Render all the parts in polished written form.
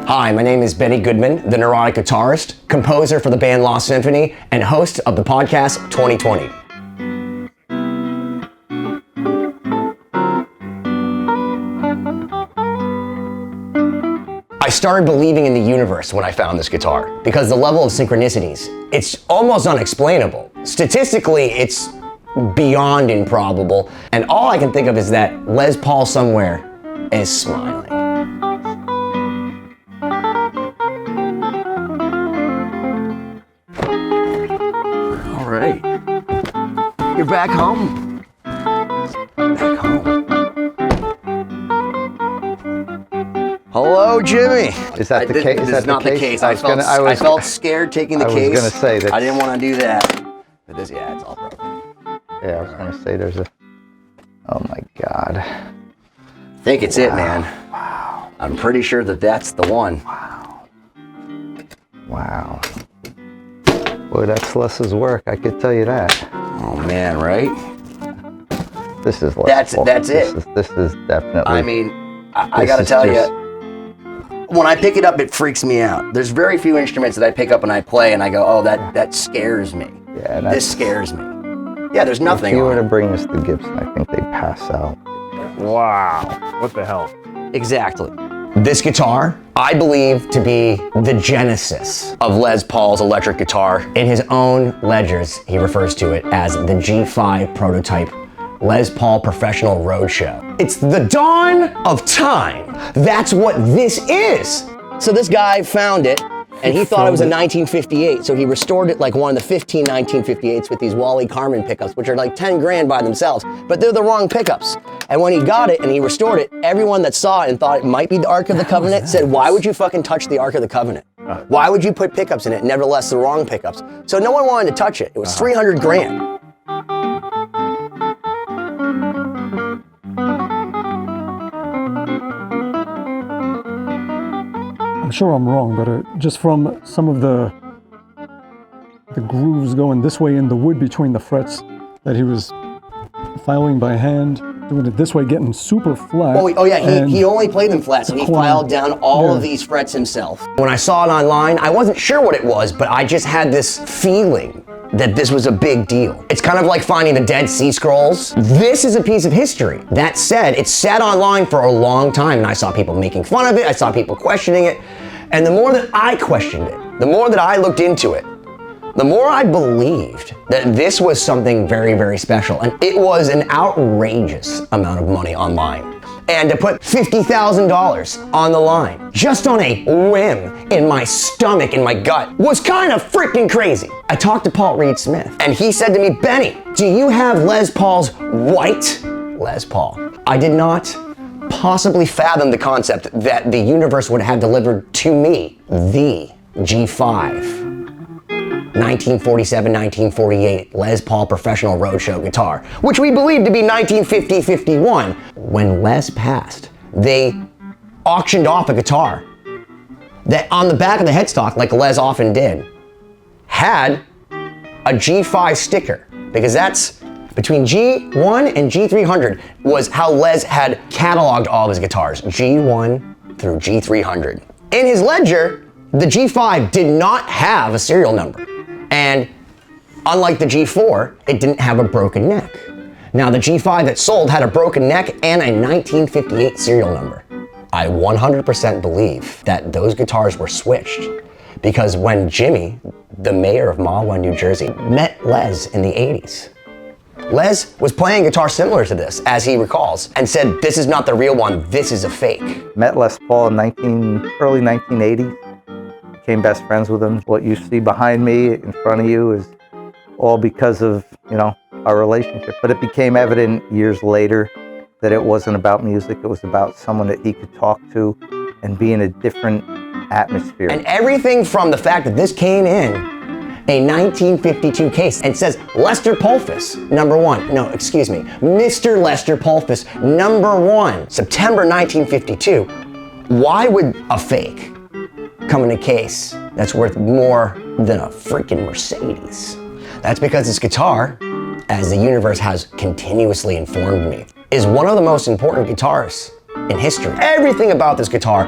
Hi, my name is Benny Goodman, the Neurotic Guitarist, composer for the band Lost Symphony, and host of the podcast 2020. I started believing in the universe when I found this guitar because the level of synchronicities, it's almost unexplainable. Statistically, it's beyond improbable, and all I can think of is that Les Paul somewhere is smiling. All right, you're back home. Back home. Hello, Jimmy. Is that the case? This is not the case. I felt scared taking the case. I was going to say that. I didn't want to do that. But this, yeah, it's all broken. Yeah, I was going to say there's a. Oh my God. I think it's it, man. Wow. I'm pretty sure that that's the one. Wow. Wow. Boy, that's Les's work. I could tell you that. Oh man, right? This is Les Paul. That's it. This is definitely. I mean, I got to tell you. When I pick it up, it freaks me out. There's very few instruments that I pick up and I play and I go, oh, that scares me. Yeah, this scares me. Yeah, there's nothing. If you were to bring this to Gibson, I think they'd pass out. Wow. What the hell? Exactly. This guitar, I believe to be the genesis of Les Paul's electric guitar. In his own ledgers, he refers to it as the G5 prototype Les Paul Professional Roadshow. It's the dawn of time. That's what this is. So this guy found it, and he thought it was a 1958, so he restored it like one of the 15 1958s with these Wally Carmen pickups, which are like 10 grand by themselves, but they're the wrong pickups. And when he got it and he restored it, everyone that saw it and thought it might be the Ark of the Covenant said, why would you fucking touch the Ark of the Covenant? Why would you put pickups in it? Nevertheless, the wrong pickups. So no one wanted to touch it. It was 300 grand. I'm sure I'm wrong, but just from some of the grooves going this way in the wood between the frets that he was filing by hand, doing it this way, getting super flat. Oh yeah, he only played them flat, so he filed down all of these frets himself. When I saw it online, I wasn't sure what it was, but I just had this feeling that this was a big deal. It's kind of like finding the Dead Sea Scrolls. This is a piece of history. That said, it sat online for a long time, and I saw people making fun of it, I saw people questioning it, and the more that I questioned it, the more that I looked into it, the more I believed that this was something very, very special, and it was an outrageous amount of money online. And to put $50,000 on the line, just on a whim in my stomach, in my gut, was kind of freaking crazy. I talked to Paul Reed Smith, and he said to me, Benny, do you have Les Paul's white Les Paul? I did not possibly fathom the concept that the universe would have delivered to me the G5 1947-1948 Les Paul Professional Roadshow guitar, which we believe to be 1950-51. When Les passed, they auctioned off a guitar that on the back of the headstock, like Les often did, had a G5 sticker, because that's between G1 and G300 was how Les had cataloged all of his guitars, G1 through G300. In his ledger, the G5 did not have a serial number. And unlike the G4, it didn't have a broken neck. Now the G5 that sold had a broken neck and a 1958 serial number. I 100% believe that those guitars were switched because when Jimmy, the mayor of Mahwah, New Jersey, met Les in the 80s, Les was playing a guitar similar to this, as he recalls, and said, this is not the real one, this is a fake. Met Les Paul in early 1980s. Became best friends with him. What you see behind me, in front of you, is all because of, our relationship. But it became evident years later that it wasn't about music. It was about someone that he could talk to and be in a different atmosphere. And everything from the fact that this came in a 1952 case and says Lester Pulfus, Mr. Lester Pulfus, #1, September 1952. Why would a fake come in a case that's worth more than a freaking Mercedes? That's because this guitar, as the universe has continuously informed me, is one of the most important guitars in history. Everything about this guitar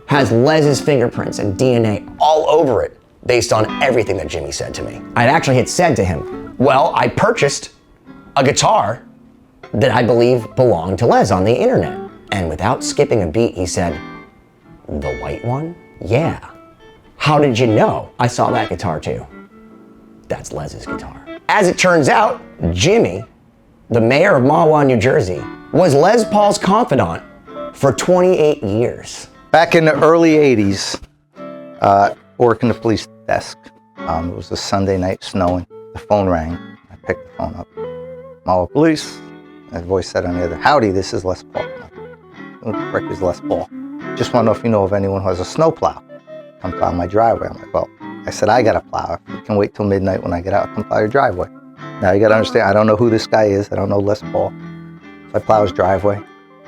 has Les's fingerprints and DNA all over it based on everything that Jimmy said to me. I actually had said to him, well, I purchased a guitar that I believe belonged to Les on the internet. And without skipping a beat, he said, the white one? Yeah. How did you know? I saw that guitar too. That's Les's guitar. As it turns out, Jimmy, the mayor of Mahwah, New Jersey, was Les Paul's confidant for 28 years. Back in the early 80s, working the police desk, it was a Sunday night, snowing. The phone rang. I picked the phone up. Mahwah Police. And the voice said on the other, howdy, this is Les Paul. I'm like, who the frick is Les Paul? Just want to know if you know of anyone who has a snowplow. Come plow my driveway. I'm like, well, I said, I got a plow. If you can wait till midnight when I get out, come plow your driveway. Now you got to understand, I don't know who this guy is. I don't know Les Paul. So I plow his driveway.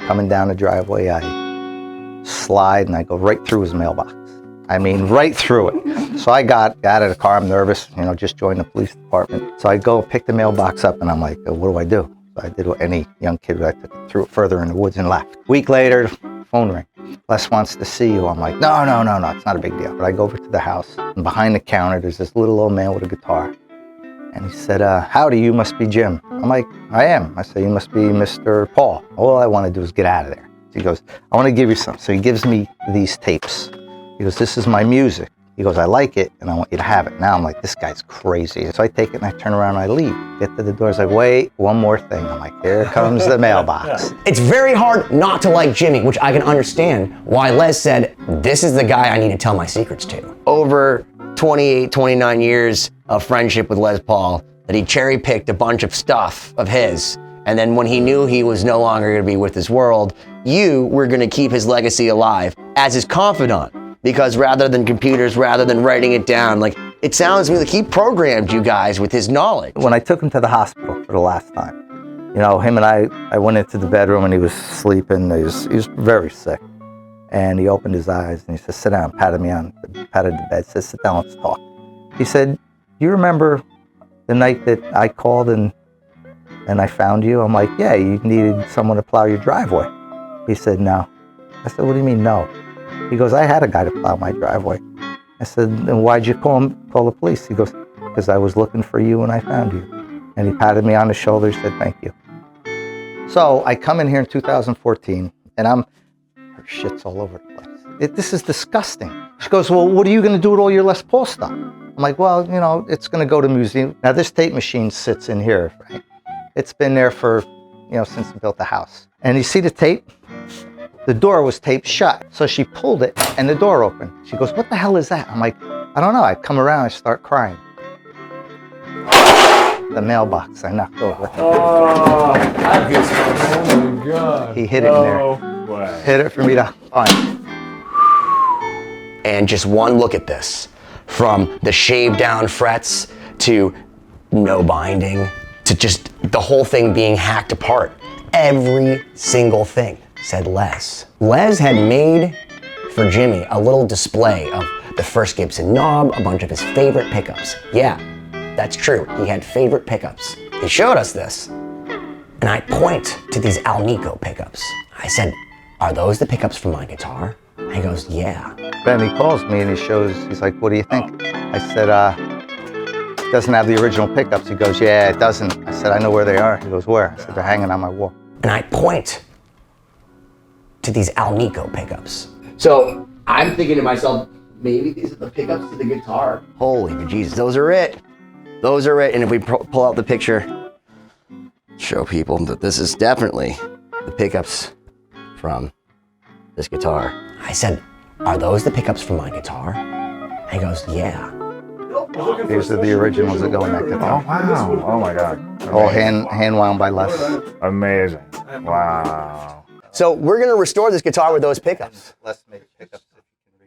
Coming down the driveway, I slide and I go right through his mailbox. I mean, right through it. So I got out of the car. I'm nervous, just joined the police department. So I go pick the mailbox up and I'm like, what do I do? So I did what any young kid would. I took it, threw it further in the woods and left. Week later, phone ring. Les wants to see you. I'm like, no, it's not a big deal. But I go over to the house and behind the counter, there's this little old man with a guitar. And he said, howdy, you must be Jim. I'm like, I am. I said, you must be Mr. Paul. All I want to do is get out of there. So he goes, I want to give you something. So he gives me these tapes. He goes, this is my music. He goes, I like it, and I want you to have it. Now I'm like, this guy's crazy. So I take it and I turn around and I leave. Get to the door, he's like, wait, one more thing. I'm like, here comes the mailbox. It's very hard not to like Jimmy, which I can understand why Les said, this is the guy I need to tell my secrets to. Over 28, 29 years of friendship with Les Paul, that he cherry-picked a bunch of stuff of his, and then when he knew he was no longer going to be with this world, you were going to keep his legacy alive as his confidant. Because rather than computers, rather than writing it down, like, it sounds to me like he programmed you guys with his knowledge. When I took him to the hospital for the last time, him and I went into the bedroom and he was sleeping. He was very sick. And he opened his eyes and he said, sit down, patted the bed, said, sit down, let's talk. He said, you remember the night that I called and I found you? I'm like, yeah, you needed someone to plow your driveway. He said, no. I said, what do you mean, no? He goes, I had a guy to plow my driveway. I said, then why'd you call the police? He goes, because I was looking for you and I found you. And he patted me on the shoulder, said, thank you. So I come in here in 2014 and her shit's all over the place. This is disgusting. She goes, well, what are you going to do with all your Les Paul stuff? I'm like, well, it's going to go to the museum. Now this tape machine sits in here, right? It's been there for, since we built the house. And you see the tape? The door was taped shut. So she pulled it and the door opened. She goes, what the hell is that? I'm like, I don't know. I come around, I start crying. The mailbox I knocked over. Oh, my God. He hid it in there. Way. Hid it for me to find. And just one look at this, from the shaved down frets to no binding to just the whole thing being hacked apart. Every single thing said Les. Les had made for Jimmy a little display of the first Gibson knob, a bunch of his favorite pickups. Yeah, that's true. He had favorite pickups. He showed us this. And I point to these Alnico pickups. I said, are those the pickups for my guitar? And he goes, yeah. Then he calls me and he's like, what do you think? I said, it doesn't have the original pickups. He goes, yeah, it doesn't. I said, I know where they are. He goes, where? I said, they're hanging on my wall. And I point to these Alnico pickups. So I'm thinking to myself, maybe these are the pickups to the guitar. Holy Jesus, those are it. Those are it. And if we pull out the picture, show people that this is definitely the pickups from this guitar. I said, are those the pickups from my guitar? And he goes, yeah. These are the originals that go in that guitar. Oh, wow. Oh, my God. Amazing. All hand wound by Les. Amazing. Wow. So we're gonna restore this guitar with those pickups. Les made pickups.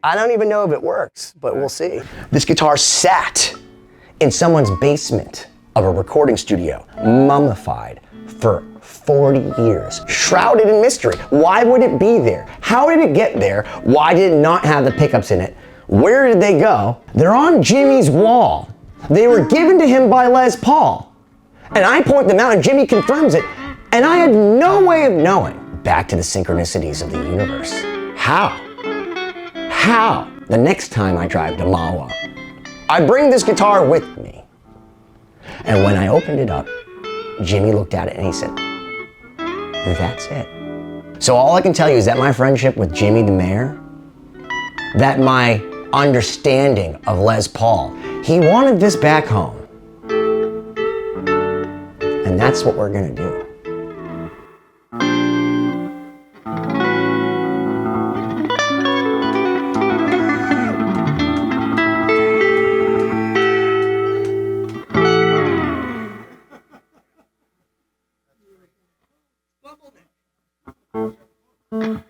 I don't even know if it works, but we'll see. This guitar sat in someone's basement of a recording studio, mummified for 40 years, shrouded in mystery. Why would it be there? How did it get there? Why did it not have the pickups in it? Where did they go? They're on Jimmy's wall. They were given to him by Les Paul. And I point them out and Jimmy confirms it, and I had no way of knowing. Back to the synchronicities of the universe. How? how the next time I drive to Mawa, I bring this guitar with me. And when I opened it up, Jimmy looked at it and he said, that's it. So all I can tell you is that my friendship with Jimmy the Mayor, that my understanding of Les Paul, he wanted this back home. And that's what we're gonna do. Bumblefoot.